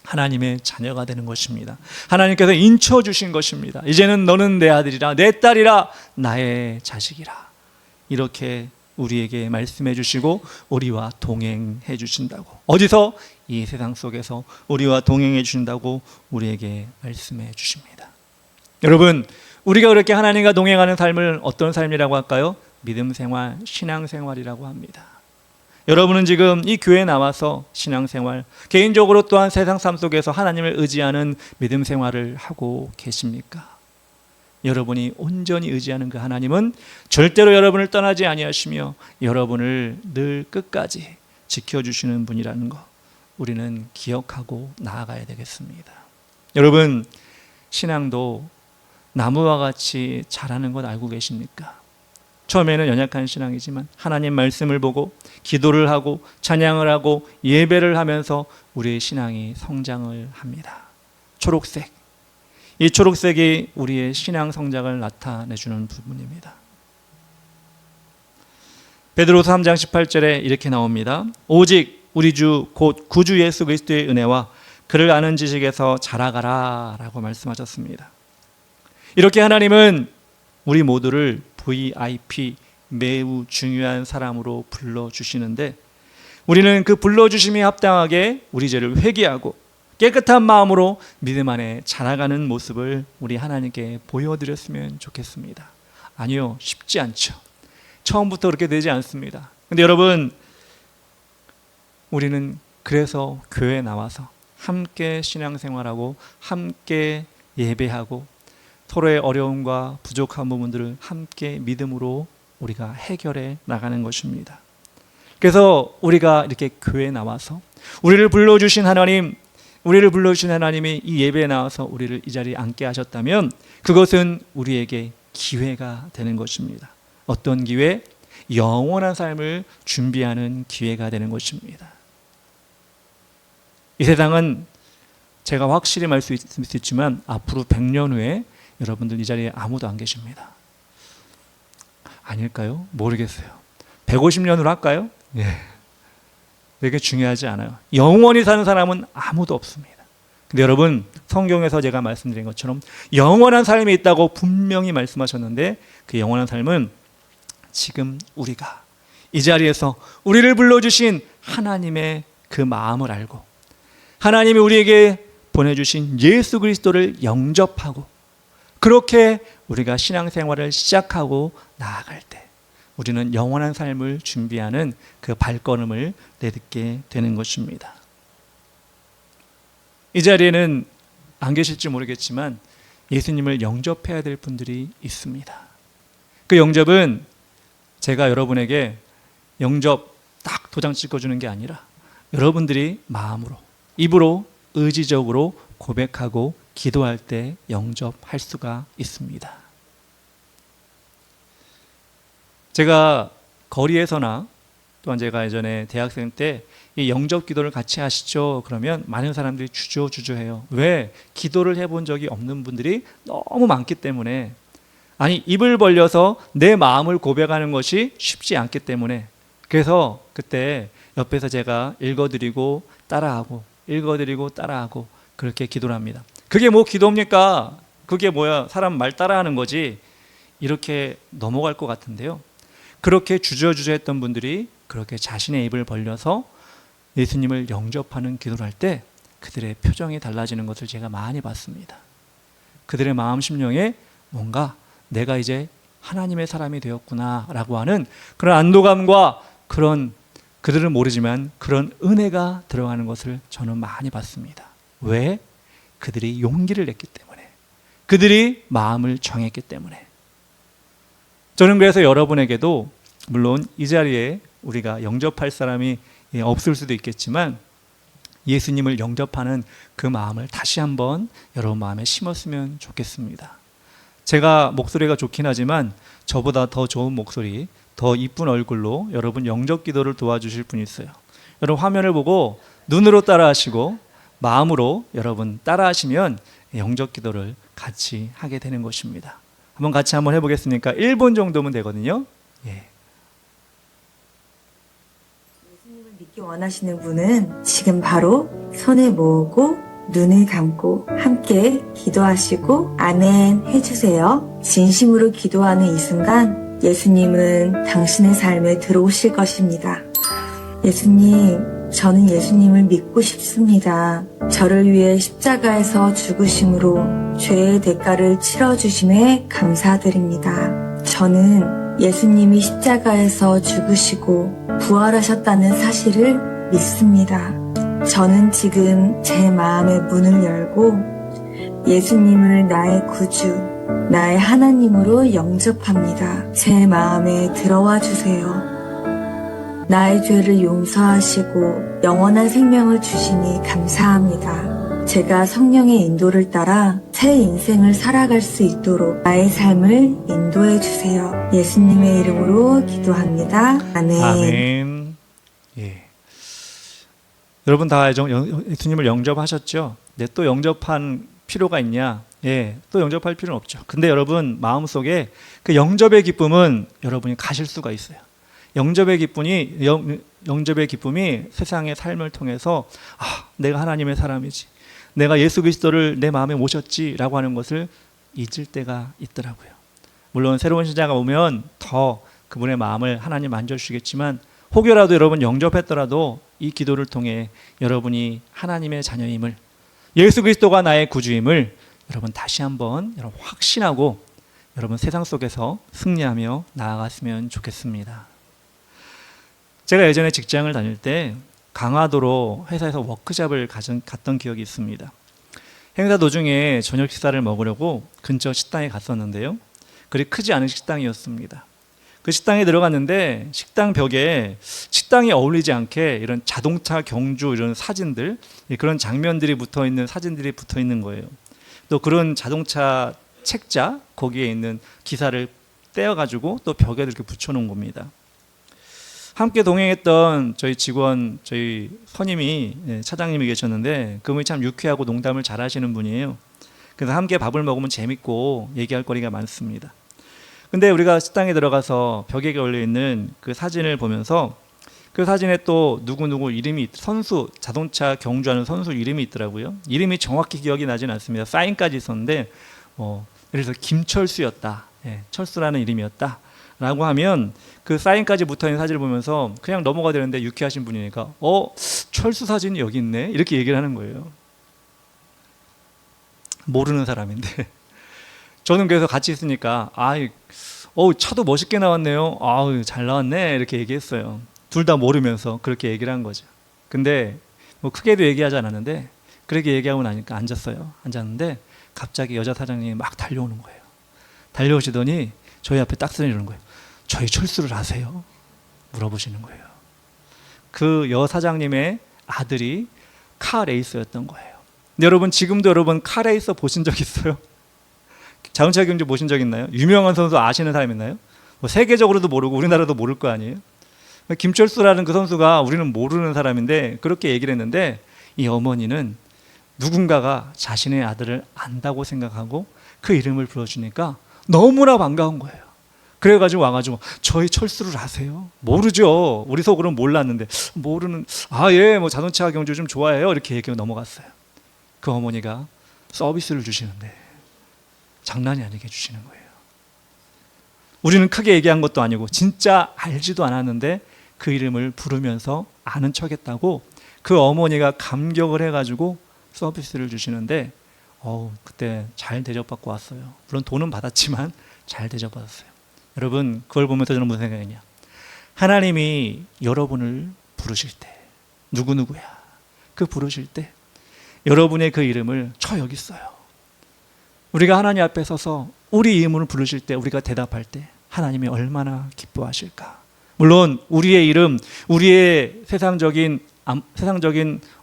하나님의 자녀가 되는 것입니다. 하나님께서 인쳐주신 것입니다. 이제는 너는 내 아들이라 내 딸이라 나의 자식이라 이렇게 우리에게 말씀해 주시고 우리와 동행해 주신다고. 어디서? 이 세상 속에서 우리와 동행해 주신다고 우리에게 말씀해 주십니다. 여러분, 우리가 그렇게 하나님과 동행하는 삶을 어떤 삶이라고 할까요? 믿음 생활, 신앙 생활이라고 합니다. 여러분은 지금 이 교회에 나와서 신앙생활, 개인적으로 또한 세상 삶 속에서 하나님을 의지하는 믿음 생활을 하고 계십니까? 여러분이 온전히 의지하는 그 하나님은 절대로 여러분을 떠나지 아니하시며 여러분을 늘 끝까지 지켜주시는 분이라는 것 우리는 기억하고 나아가야 되겠습니다. 여러분, 신앙도 나무와 같이 자라는 것 알고 계십니까? 처음에는 연약한 신앙이지만 하나님 말씀을 보고 기도를 하고 찬양을 하고 예배를 하면서 우리의 신앙이 성장을 합니다. 초록색, 이 초록색이 우리의 신앙 성장을 나타내주는 부분입니다. 베드로서 3장 18절에 이렇게 나옵니다. 오직 우리 주 곧 구주 예수 그리스도의 은혜와 그를 아는 지식에서 자라가라 라고 말씀하셨습니다. 이렇게 하나님은 우리 모두를 VIP, 매우 중요한 사람으로 불러주시는데 우리는 그 불러주심에 합당하게 우리 죄를 회개하고 깨끗한 마음으로 믿음 안에 자라가는 모습을 우리 하나님께 보여드렸으면 좋겠습니다. 아니요, 쉽지 않죠. 처음부터 그렇게 되지 않습니다. 근데 여러분, 우리는 그래서 교회에 나와서 함께 신앙생활하고 함께 예배하고 서로의 어려움과 부족한 부분들을 함께 믿음으로 우리가 해결해 나가는 것입니다. 그래서 우리가 이렇게 교회에 나와서 우리를 불러주신 하나님이 이 예배에 나와서 우리를 이 자리에 앉게 하셨다면 그것은 우리에게 기회가 되는 것입니다. 어떤 기회? 영원한 삶을 준비하는 기회가 되는 것입니다. 이 세상은 제가 확실히 말할 수 있지만 앞으로 100년 후에 여러분들 이 자리에 아무도 안 계십니다. 아닐까요? 모르겠어요. 150년으로 할까요? 예. 되게 중요하지 않아요. 영원히 사는 사람은 아무도 없습니다. 근데 여러분, 성경에서 제가 말씀드린 것처럼 영원한 삶이 있다고 분명히 말씀하셨는데 그 영원한 삶은 지금 우리가 이 자리에서 우리를 불러주신 하나님의 그 마음을 알고 하나님이 우리에게 보내주신 예수 그리스도를 영접하고 그렇게 우리가 신앙생활을 시작하고 나아갈 때 우리는 영원한 삶을 준비하는 그 발걸음을 내딛게 되는 것입니다. 이 자리에는 안 계실지 모르겠지만 예수님을 영접해야 될 분들이 있습니다. 그 영접은 제가 여러분에게 영접 딱 도장 찍어주는 게 아니라 여러분들이 마음으로, 입으로, 의지적으로 고백하고 기도할 때 영접할 수가 있습니다. 제가 거리에서나 또한 제가 예전에 대학생 때 이 영접 기도를 같이 하시죠. 그러면 많은 사람들이 주저주저해요. 왜? 기도를 해본 적이 없는 분들이 너무 많기 때문에, 아니 입을 벌려서 내 마음을 고백하는 것이 쉽지 않기 때문에. 그래서 그때 옆에서 제가 읽어드리고 따라하고 읽어드리고 따라하고 그렇게 기도를 합니다. 그게 뭐 기도입니까? 그게 뭐야? 사람 말 따라하는 거지. 이렇게 넘어갈 것 같은데요. 그렇게 주저주저했던 분들이 그렇게 자신의 입을 벌려서 예수님을 영접하는 기도를 할 때 그들의 표정이 달라지는 것을 제가 많이 봤습니다. 그들의 마음 심령에 뭔가 내가 이제 하나님의 사람이 되었구나 라고 하는 그런 안도감과 그런, 그들은 모르지만 그런 은혜가 들어가는 것을 저는 많이 봤습니다. 왜? 그들이 용기를 냈기 때문에, 그들이 마음을 정했기 때문에. 저는 그래서 여러분에게도 물론 이 자리에 우리가 영접할 사람이 없을 수도 있겠지만 예수님을 영접하는 그 마음을 다시 한번 여러분 마음에 심었으면 좋겠습니다. 제가 목소리가 좋긴 하지만 저보다 더 좋은 목소리, 더 이쁜 얼굴로 여러분 영접 기도를 도와주실 분이 있어요. 여러분 화면을 보고 눈으로 따라하시고 마음으로 여러분 따라하시면 영접 기도를 같이 하게 되는 것입니다. 한번 같이 한번 해보겠습니까? 1분 정도면 되거든요. 예. 예수님을 믿기 원하시는 분은 지금 바로 손을 모으고 눈을 감고 함께 기도하시고 아멘 해주세요. 진심으로 기도하는 이 순간 예수님은 당신의 삶에 들어오실 것입니다. 예수님, 저는 예수님을 믿고 싶습니다. 저를 위해 십자가에서 죽으심으로 죄의 대가를 치러주심에 감사드립니다. 저는 예수님이 십자가에서 죽으시고 부활하셨다는 사실을 믿습니다. 저는 지금 제 마음의 문을 열고 예수님을 나의 구주, 나의 하나님으로 영접합니다. 제 마음에 들어와 주세요. 나의 죄를 용서하시고 영원한 생명을 주시니 감사합니다. 제가 성령의 인도를 따라 새 인생을 살아갈 수 있도록 나의 삶을 인도해 주세요. 예수님의 이름으로 기도합니다. 아멘. 아멘. 예. 여러분 다 예수님을 영접하셨죠? 네, 또 영접한 필요가 있냐? 예, 또 영접할 필요는 없죠. 근데 여러분 마음속에 그 영접의 기쁨은 여러분이 가실 수가 있어요. 영접의 기쁨이 세상의 삶을 통해서 내가 하나님의 사람이지, 내가 예수 그리스도를 내 마음에 모셨지라고 하는 것을 잊을 때가 있더라고요. 물론 새로운 신자가 오면 더 그분의 마음을 하나님 만져주시겠지만 혹여라도 여러분 영접했더라도 이 기도를 통해 여러분이 하나님의 자녀임을, 예수 그리스도가 나의 구주임을 여러분 다시 한번 여러분 확신하고 여러분 세상 속에서 승리하며 나아갔으면 좋겠습니다. 제가 예전에 직장을 다닐 때 강화도로 회사에서 워크숍을 갔던 기억이 있습니다. 행사 도중에 저녁 식사를 먹으려고 근처 식당에 갔었는데요. 그리 크지 않은 식당이었습니다. 그 식당에 들어갔는데 식당 벽에 식당에 어울리지 않게 이런 자동차 경주 이런 사진들, 그런 장면들이 붙어 있는 사진들이 붙어 있는 거예요. 또 그런 자동차 책자 거기에 있는 기사를 떼어가지고 또 벽에 이렇게 붙여놓은 겁니다. 함께 동행했던 저희 직원, 저희 선임이 차장님이 계셨는데 그분이 참 유쾌하고 농담을 잘하시는 분이에요. 그래서 함께 밥을 먹으면 재밌고 얘기할 거리가 많습니다. 근데 우리가 식당에 들어가서 벽에 걸려 있는 그 사진을 보면서 그 사진에 또 누구누구 이름이 선수, 자동차 경주하는 선수 이름이 있더라고요. 이름이 정확히 기억이 나진 않습니다. 사인까지 있었는데 그래서 김철수였다. 철수라는 이름이었다. 라고 하면 그 사인까지 붙어있는 사진을 보면서 그냥 넘어가 되는데 유쾌하신 분이니까 철수 사진이 여기 있네 이렇게 얘기를 하는 거예요. 모르는 사람인데 저는 그래서 같이 있으니까 차도 멋있게 나왔네요. 잘 나왔네 이렇게 얘기했어요. 둘 다 모르면서 그렇게 얘기를 한 거죠. 근데 뭐 크게도 얘기하지 않았는데 그렇게 얘기하고 나니까 앉았는데 갑자기 여자 사장님이 막 달려오는 거예요. 달려오시더니 저희 앞에 딱 쓰러지는 거예요. 저희 철수를 아세요? 물어보시는 거예요. 그 여 사장님의 아들이 카레이서였던 거예요. 근데 여러분 지금도 여러분 카레이서 보신 적 있어요? 자동차 경주 보신 적 있나요? 유명한 선수 아시는 사람 있나요? 뭐 세계적으로도 모르고 우리나라도 모를 거 아니에요? 김철수라는 그 선수가 우리는 모르는 사람인데 그렇게 얘기를 했는데 이 어머니는 누군가가 자신의 아들을 안다고 생각하고 그 이름을 불러주니까 너무나 반가운 거예요. 그래가지고 와가지고 저희 철수를 아세요? 모르죠. 우리 속으로는 몰랐는데 모르는 뭐 자동차 경주 좀 좋아해요 이렇게 얘기하고 넘어갔어요. 그 어머니가 서비스를 주시는데 장난이 아니게 주시는 거예요. 우리는 크게 얘기한 것도 아니고 진짜 알지도 않았는데 그 이름을 부르면서 아는 척했다고 그 어머니가 감격을 해가지고 서비스를 주시는데 그때 잘 대접받고 왔어요. 물론 돈은 받았지만 잘 대접받았어요. 여러분 그걸 보면서 저는 무슨 생각이냐, 하나님이 여러분을 부르실 때 누구누구야 그 부르실 때 여러분의 그 이름을 저 여기 있어요. 우리가 하나님 앞에 서서 우리 이름을 부르실 때 우리가 대답할 때 하나님이 얼마나 기뻐하실까. 물론 우리의 이름, 우리의 세상적인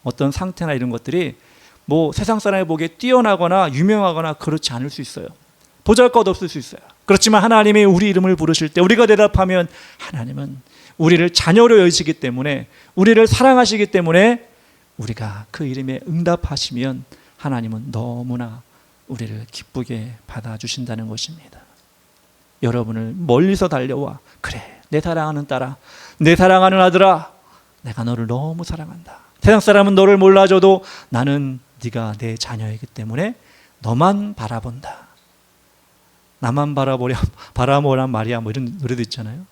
어떤 상태나 이런 것들이 뭐 세상 사람이 보기에 뛰어나거나 유명하거나 그렇지 않을 수 있어요. 보잘것없을 수 있어요. 그렇지만 하나님이 우리 이름을 부르실 때 우리가 대답하면 하나님은 우리를 자녀로 여기시기 때문에, 우리를 사랑하시기 때문에 우리가 그 이름에 응답하시면 하나님은 너무나 우리를 기쁘게 받아주신다는 것입니다. 여러분을 멀리서 달려와 그래 내 사랑하는 딸아, 내 사랑하는 아들아, 내가 너를 너무 사랑한다. 세상 사람은 너를 몰라줘도 나는 네가 내 자녀이기 때문에 너만 바라본다. 나만 바라보란 말이야 뭐 이런 노래도 있잖아요.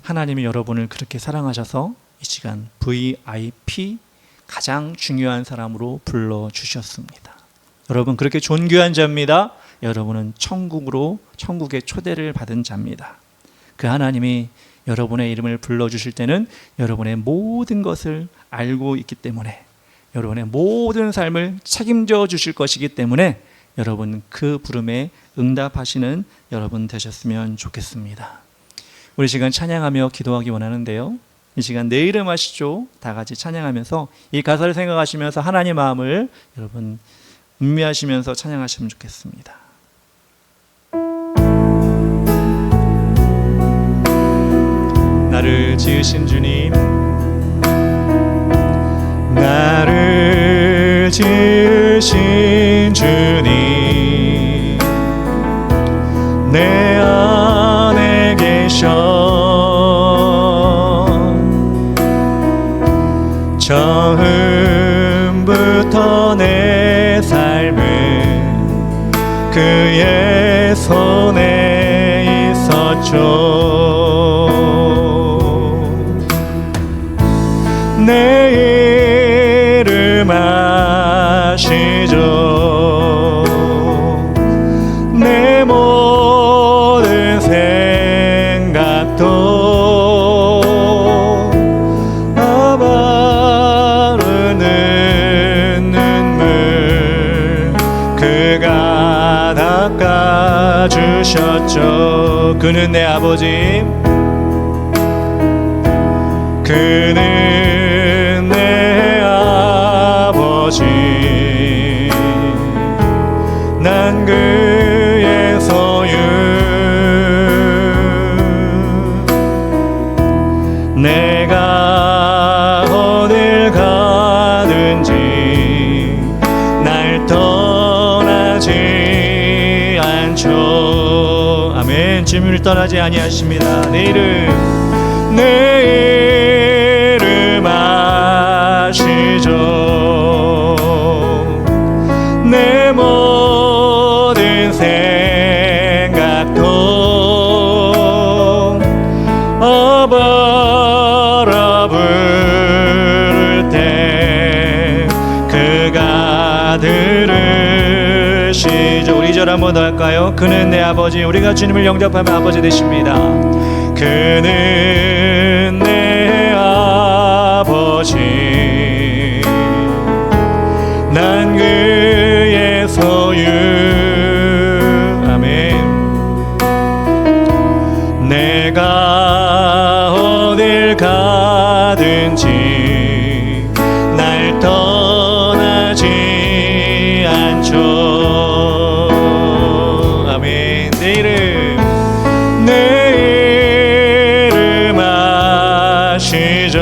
하나님이 여러분을 그렇게 사랑하셔서 이 시간 VIP 가장 중요한 사람으로 불러주셨습니다. 여러분 그렇게 존귀한 자입니다. 여러분은 천국의 초대를 받은 자입니다. 그 하나님이 여러분의 이름을 불러주실 때는 여러분의 모든 것을 알고 있기 때문에, 여러분의 모든 삶을 책임져 주실 것이기 때문에 여러분 그 부름에 응답하시는 여러분 되셨으면 좋겠습니다. 우리 시간 찬양하며 기도하기 원하는데요, 이 시간 내 이름 아시죠? 다 같이 찬양하면서 이 가사를 생각하시면서 하나님 마음을 여러분 음미하시면서 찬양하시면 좋겠습니다. 나를 지으신 주님, 나를 지으신 주님, 내 안에 계셔. 처음부터 내 삶은 그의 손에 있었죠. 내 이름 낳아주셨죠. 그는 내 아버지, 그는 내 아버지, 난 그의 소유, 내가 어딜 가든지 날 떠나지 않죠. 아멘. 주님을 떠나지 아니하십니다. 내 이름 아시죠. 내 모든 생각도 어버러 부를 때 그가 들으시죠. 우리 2절 한 번 더 할까요? 그는 내 아버지. 우리가 주님을 영접하면 아버지 되십니다. 그는 내 아버지, 난 그의 소유. 아멘. 내가 어딜 가든지 날 떠나지 않죠. 아멘. 내 이름 아시죠.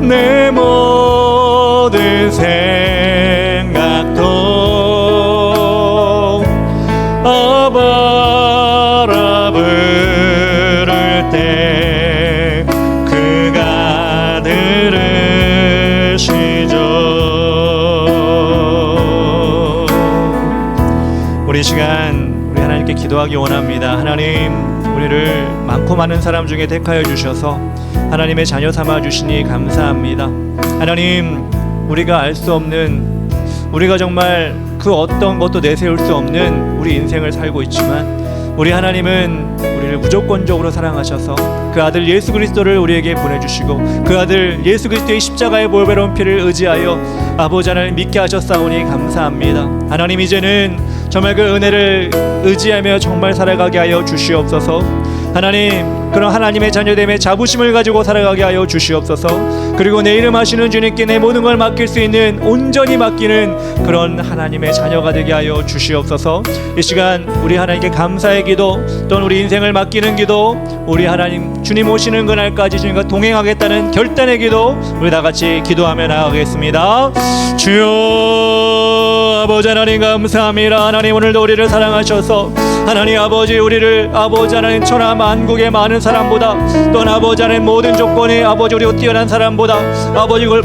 내 모든 생각도 어버러 부를 때 그가 들으시죠. 우리 시간 우리 하나님께 기도하기 원합니다. 하나님, 우리를 많고 많은 사람 중에 택하여 주셔서 하나님의 자녀 삼아 주시니 감사합니다. 하나님, 우리가 알 수 없는, 우리가 정말 그 어떤 것도 내세울 수 없는 우리 인생을 살고 있지만 우리 하나님은 우리를 무조건적으로 사랑하셔서 그 아들 예수 그리스도를 우리에게 보내주시고 그 아들 예수 그리스도의 십자가의 보배로운 피를 의지하여 아버지 하나님 믿게 하셨사오니 감사합니다. 하나님, 이제는 정말 그 은혜를 의지하며 정말 살아가게 하여 주시옵소서. 하나님, 그런 하나님의 자녀됨의 자부심을 가지고 살아가게 하여 주시옵소서. 그리고 내 이름 아시는 주님께 내 모든 걸 맡길 수 있는, 온전히 맡기는 그런 하나님의 자녀가 되게 하여 주시옵소서. 이 시간 우리 하나님께 감사의 기도, 또는 우리 인생을 맡기는 기도, 우리 하나님 주님 오시는 그날까지 주님과 동행하겠다는 결단의 기도, 우리 다 같이 기도하며 나아가겠습니다. 주여, 아버지 하나님 감사합니다. 하나님, 오늘도 우리를 사랑하셔서 하나님 아버지, 우리를 아버지 하나님 천하 만국의 많은 사람보다, 또는 아버지 하나님 모든 조건이 아버지 우리가 뛰어난 사람보다 아버지 그걸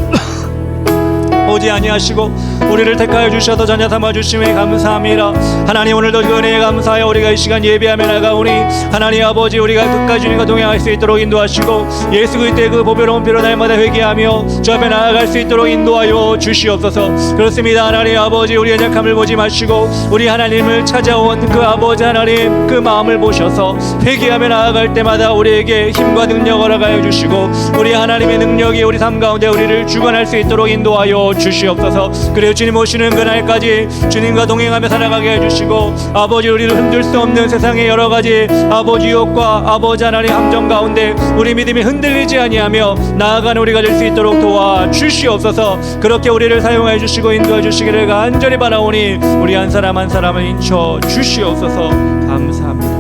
오지 아니하시고 우리를 택하여 주셔서 자녀 삼아 주심에 감사합니다. 하나님, 오늘도 그 은혜에 감사하여 우리가 이 시간 예배하며 나가오니 하나님 아버지, 우리가 끝까지 주님과 동행할 수 있도록 인도하시고 예수 그리스도의 그 보배로운 피로 날마다 회개하며 주 앞에 나아갈 수 있도록 인도하여 주시옵소서. 그렇습니다. 하나님 아버지, 우리의 약함을 보지 마시고 우리 하나님을 찾아온 그 아버지 하나님 그 마음을 보셔서 회개하며 나아갈 때마다 우리에게 힘과 능력을 허락하여 주시고 우리 하나님의 능력이 우리 삶 가운데 우리를 주관할 수 있도록 인도하여 주시옵소서. 그래요, 주님 오시는 그날까지 주님과 동행하며 살아가게 해주시고 아버지, 우리를 흔들 수 없는 세상의 여러 가지 아버지 유혹과 아버지 하나님 함정 가운데 우리 믿음이 흔들리지 아니하며 나아가는 우리가 될 수 있도록 도와주시옵소서. 그렇게 우리를 사용해 주시고 인도해 주시기를 간절히 바라오니 우리 한 사람 한 사람을 인쳐 주시옵소서. 감사합니다.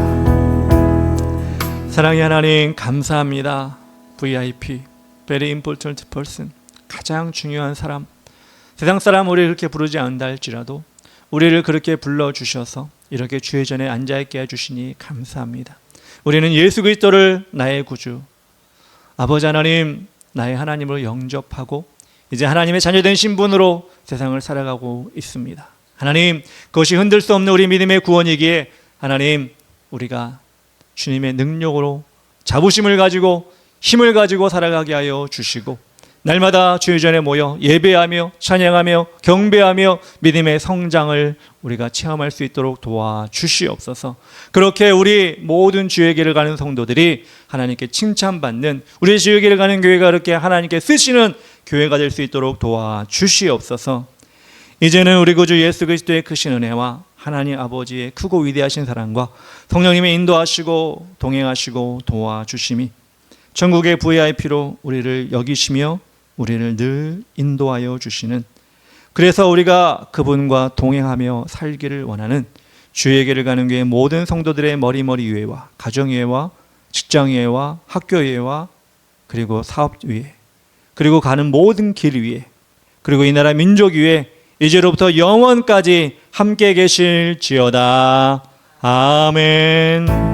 사랑의 하나님 감사합니다. VIP, Very Important Person, 가장 중요한 사람, 세상 사람 우리를 그렇게 부르지 않는다 할지라도 우리를 그렇게 불러주셔서 이렇게 주의 전에 앉아있게 해주시니 감사합니다. 우리는 예수 그리스도를 나의 구주, 아버지 하나님 나의 하나님으로 영접하고 이제 하나님의 자녀된 신분으로 세상을 살아가고 있습니다. 하나님, 그것이 흔들 수 없는 우리 믿음의 구원이기에 하나님, 우리가 주님의 능력으로 자부심을 가지고 힘을 가지고 살아가게 하여 주시고 날마다 주의 전에 모여 예배하며 찬양하며 경배하며 믿음의 성장을 우리가 체험할 수 있도록 도와주시옵소서. 그렇게 우리 모든 주의 길을 가는 성도들이 하나님께 칭찬받는, 우리 주의 길을 가는 교회가 그렇게 하나님께 쓰시는 교회가 될 수 있도록 도와주시옵소서. 이제는 우리 구주 예수 그리스도의 크신 은혜와 하나님 아버지의 크고 위대하신 사랑과 성령님의 인도하시고 동행하시고 도와주심이 천국의 VIP로 우리를 여기시며 우리를 늘 인도하여 주시는, 그래서 우리가 그분과 동행하며 살기를 원하는 주에게를 가는 교회 모든 성도들의 머리머리 위에와 가정 위에와 직장 위에와 학교 위에와 그리고 사업 위에 그리고 가는 모든 길 위에 그리고 이 나라 민족 위에 이제로부터 영원까지 함께 계실지어다. 아멘.